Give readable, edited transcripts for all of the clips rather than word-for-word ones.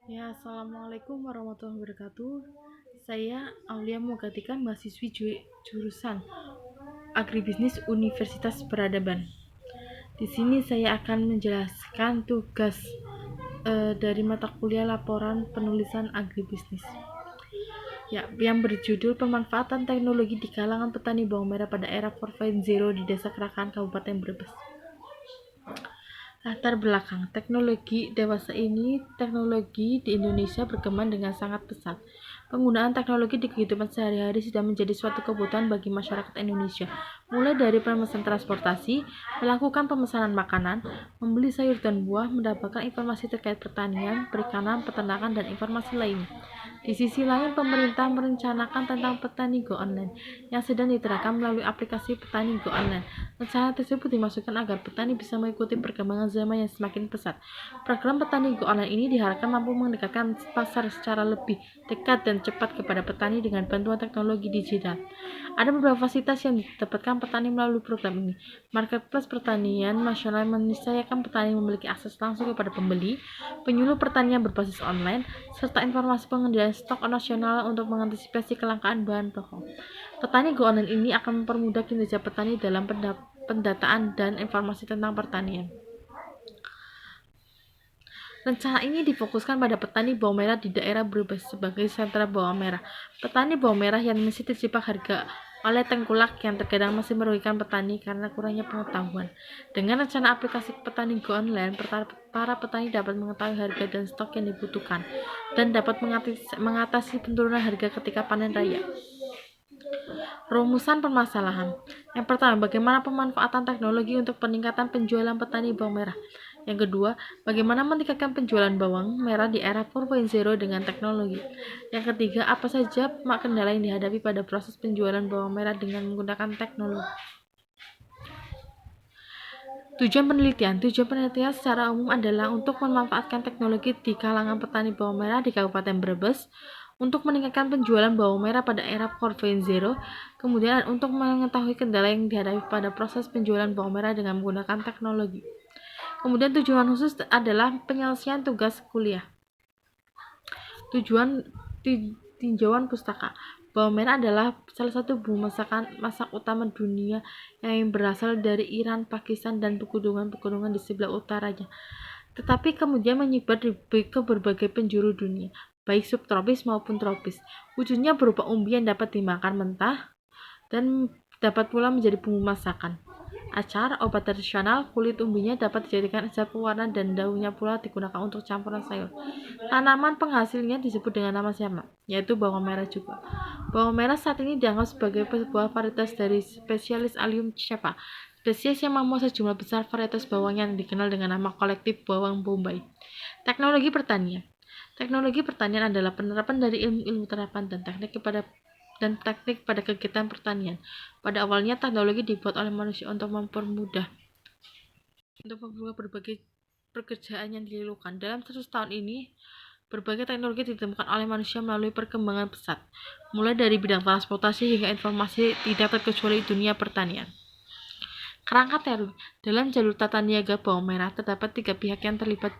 Ya, Assalamualaikum warahmatullahi wabarakatuh. Saya Aulia Mogatikan, mahasiswi jurusan Agribisnis Universitas Peradaban. Di sini saya akan menjelaskan tugas dari mata kuliah laporan penulisan agribisnis. Ya, yang berjudul Pemanfaatan Teknologi di Kalangan Petani Bawang Merah pada Era 4.0 di Desa Kerakan, Kabupaten Brebes. Latar belakang teknologi dewasa ini, teknologi di Indonesia berkembang dengan sangat pesat. Penggunaan teknologi di kehidupan sehari-hari sudah menjadi suatu kebutuhan bagi masyarakat Indonesia, mulai dari pemesan transportasi, melakukan pemesanan makanan, membeli sayur dan buah, mendapatkan informasi terkait pertanian, perikanan, peternakan, dan informasi lainnya. Di sisi lain, pemerintah merencanakan tentang petani go online yang sedang diterapkan melalui aplikasi petani go online. Rencana tersebut dimaksudkan agar petani bisa mengikuti perkembangan zaman yang semakin pesat. Program petani go online ini diharapkan mampu mendekatkan pasar secara lebih dekat dan cepat kepada petani dengan bantuan teknologi digital. Ada beberapa fasilitas yang didapatkan petani melalui program ini. Marketplace pertanian nasional meniscayakan petani memiliki akses langsung kepada pembeli, penyuluh pertanian berbasis online, serta informasi pengendalian stok nasional untuk mengantisipasi kelangkaan bahan pokok. Petani go online ini akan mempermudah kinerja petani dalam pendataan dan informasi tentang pertanian. Rencana ini difokuskan pada petani bawang merah di daerah Brebes sebagai sentra bawang merah. Petani bawang merah yang masih terjebak harga oleh tengkulak yang terkadang masih merugikan petani karena kurangnya pengetahuan. Dengan rencana aplikasi petani go online, para petani dapat mengetahui harga dan stok yang dibutuhkan dan dapat mengatasi penurunan harga ketika panen raya. Rumusan permasalahan. Yang pertama, bagaimana pemanfaatan teknologi untuk peningkatan penjualan petani bawang merah. Yang kedua, bagaimana meningkatkan penjualan bawang merah di era 4.0 dengan teknologi. Yang ketiga, apa saja kendala yang dihadapi pada proses penjualan bawang merah dengan menggunakan teknologi. Tujuan penelitian secara umum adalah untuk memanfaatkan teknologi di kalangan petani bawang merah di Kabupaten Brebes untuk meningkatkan penjualan bawang merah pada era 4.0, kemudian untuk mengetahui kendala yang dihadapi pada proses penjualan bawang merah dengan menggunakan teknologi. Kemudian tujuan khusus adalah penyelesaian tugas kuliah. Tujuan tinjauan pustaka. Bawang merah adalah salah satu bumbu masak utama dunia yang berasal dari Iran, Pakistan, dan pegunungan-pegunungan di sebelah utaranya. Tetapi kemudian menyebar ke berbagai penjuru dunia, baik subtropis maupun tropis. Wujudnya berupa umbi yang dapat dimakan mentah dan dapat pula menjadi bumbu masakan. Acar, obat tradisional, kulit umbinya dapat dijadikan zat pewarna dan daunnya pula digunakan untuk campuran sayur. Tanaman penghasilnya disebut dengan nama sama, yaitu bawang merah juga. Bawang merah saat ini dianggap sebagai sebuah varietas dari spesialis Allium cepa, spesies yang memuat sejumlah besar varietas bawang yang dikenal dengan nama kolektif bawang Bombay. Teknologi pertanian. Teknologi pertanian adalah penerapan dari ilmu-ilmu terapan dan teknik pada kegiatan pertanian. Pada awalnya, teknologi dibuat oleh manusia untuk mempermudah berbagai pekerjaan yang dilakukan. Dalam 100 tahun ini, berbagai teknologi ditemukan oleh manusia melalui perkembangan pesat, mulai dari bidang transportasi hingga informasi tidak terkecuali dunia pertanian. Kerangka teori. Dalam jalur tata niaga bawang merah terdapat 3 pihak yang terlibat,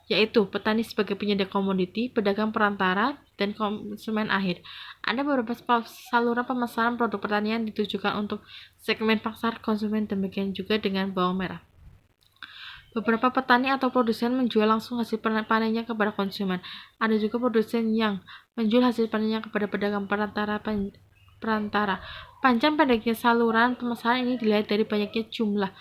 yaitu petani sebagai penyedia komoditi, pedagang perantara, dan konsumen akhir. Ada beberapa saluran pemasaran produk pertanian ditujukan untuk segmen pasar konsumen, demikian juga dengan bawang merah. Beberapa petani atau produsen menjual langsung hasil panennya kepada konsumen. Ada juga produsen yang menjual hasil panennya kepada pedagang perantara. Panjang pendeknya saluran pemasaran ini dilihat dari banyaknya jumlah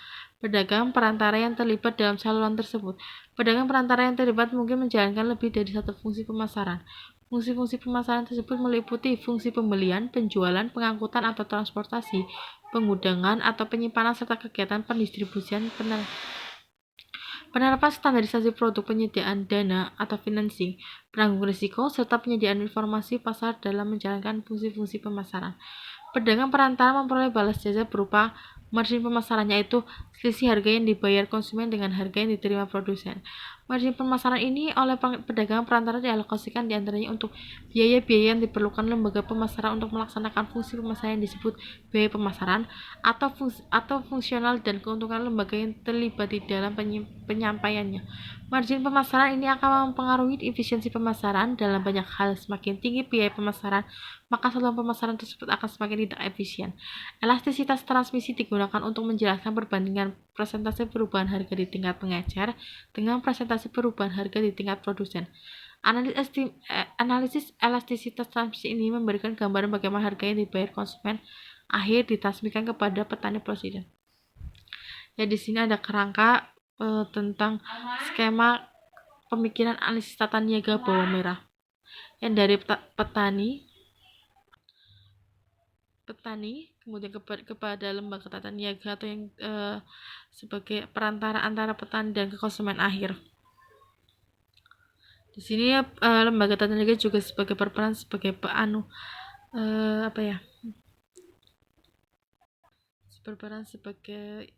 pedagang perantara yang terlibat dalam saluran tersebut. Pedagang perantara yang terlibat mungkin menjalankan lebih dari satu fungsi pemasaran. Fungsi-fungsi pemasaran tersebut meliputi fungsi pembelian, penjualan, pengangkutan atau transportasi, pengudangan atau penyimpanan, serta kegiatan pendistribusian. Penerapan standarisasi produk, penyediaan dana atau financing, penanggung risiko, serta penyediaan informasi pasar dalam menjalankan fungsi-fungsi pemasaran. Pedagang perantara memperoleh balas jasa berupa margin pemasarannya, yaitu selisih harga yang dibayar konsumen dengan harga yang diterima produsen. Margin pemasaran ini oleh pedagang perantara dialokasikan diantaranya untuk biaya-biaya yang diperlukan lembaga pemasaran untuk melaksanakan fungsi pemasaran yang disebut biaya pemasaran atau fungsional dan keuntungan lembaga yang terlibat di dalam penyampaiannya. Margin pemasaran ini akan mempengaruhi efisiensi pemasaran dalam banyak hal. Semakin tinggi biaya pemasaran, maka saluran pemasaran tersebut akan semakin tidak efisien. Elastisitas transmisi digunakan untuk menjelaskan perbandingan persentase perubahan harga di tingkat pengecer dengan presentasi perubahan harga di tingkat produsen. Analisis elastisitas transmisi ini memberikan gambaran bagaimana harga yang dibayar konsumen akhir ditransmisikan kepada petani produsen. Ya, di sini ada kerangka tentang skema pemikiran analisis tata niaga bawang merah yang dari petani kemudian kepada lembaga tata niaga atau yang sebagai perantara antara petani dan konsumen akhir. Di sini lembaga tata niaga juga berperan sebagai berperan sebagai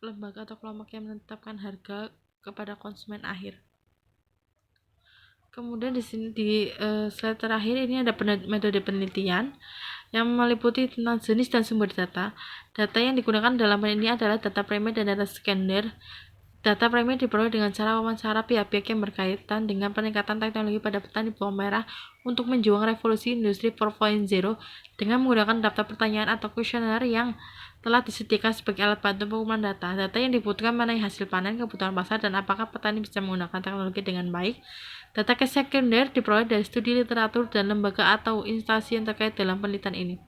lembaga atau kelompok yang menetapkan harga kepada konsumen akhir. Kemudian di sini di slide terakhir ini ada metode penelitian yang meliputi tentang jenis dan sumber data. Data yang digunakan dalam hal ini adalah data primer dan data sekunder. Data primer diperoleh dengan cara wawancara pihak-pihak yang berkaitan dengan peningkatan teknologi pada petani bawang merah untuk menjuang revolusi industri 4.0 dengan menggunakan daftar pertanyaan atau kuesioner yang telah disediakan sebagai alat bantu pengumpulan data. Data yang dibutuhkan mengenai hasil panen, kebutuhan pasar, dan apakah petani bisa menggunakan teknologi dengan baik. Data sekunder diperoleh dari studi literatur dan lembaga atau instansi yang terkait dalam penelitian ini.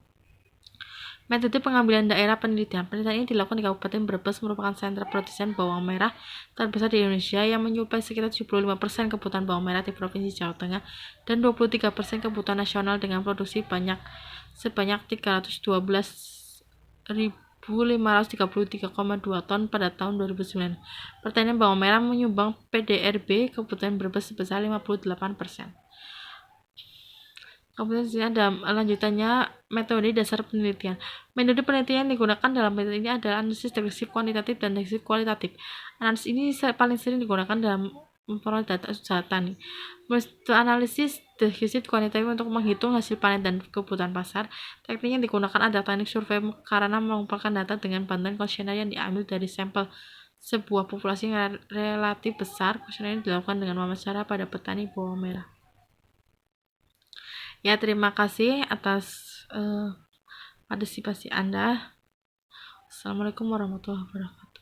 Metode pengambilan daerah penelitian. Penelitian ini dilakukan di Kabupaten Brebes, merupakan sentra produsen bawang merah terbesar di Indonesia yang menyuplai sekitar 75% kebutuhan bawang merah di Provinsi Jawa Tengah dan 23% kebutuhan nasional dengan produksi sebanyak 312.533,2 ton pada tahun 2009. Pertanian bawang merah menyumbang PDRB Kabupaten Brebes sebesar 58%. Kemudian di sini ada lanjutannya metode dasar penelitian. Metode penelitian yang digunakan dalam metode ini adalah analisis deskripsi kuantitatif dan deskripsi kualitatif. Analisis ini paling sering digunakan dalam memperoleh data usaha tani. Analisis deskripsi kuantitatif untuk menghitung hasil panen dan kebutuhan pasar. Teknik yang digunakan adalah teknik survei karena mengumpulkan data dengan bantuan kuesioner yang diambil dari sampel sebuah populasi yang relatif besar. Kuesioner ini dilakukan dengan wawancara pada petani bawang merah. Ya, terima kasih atas partisipasi Anda. Assalamualaikum warahmatullahi wabarakatuh.